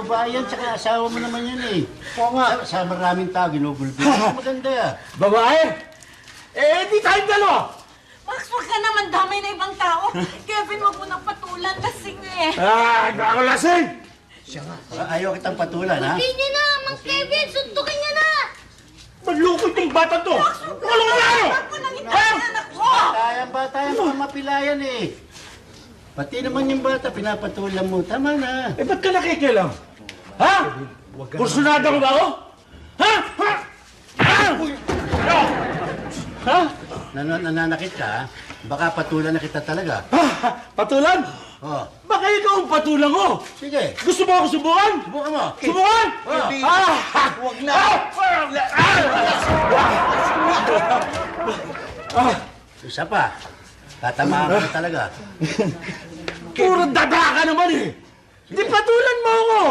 babae yan, tsaka asawa mo naman yan eh. Oo nga. Sa maraming tao, ginugulpi. Maganda yan. Babae? Eh, di tayong dalawa. Max, huwag ka naman damay na ibang tao. Kevin, huwag mo nang patulan. Lasing eh. Ah, hindi ako lasing. Ayaw kitang patulan, ha? Hindi niya na, Mang Kevin, suntukin niya na! Manlukot yung bata to. Walang laro. Huwag mo nang itayin anak ko! Bata yan, mga mapilayan eh. Pati naman yung bata, pinapatulan mo. Tama na. Eh, ba't ka nakikilam? Ha? Kursunada mo ba ako? Ha? Ha? Ha? Ha? Nananakit ka, ha? Baka patulan na kita talaga. Ha? Patulan? Oh, Baka ikaw ang patulan ko. sige. Gusto mo ako subukan? Subukan mo. Subukan? Huwag na. Isa pa. Tatamaan ka na talaga. Puro dada ka naman eh. Di patulan mo ako.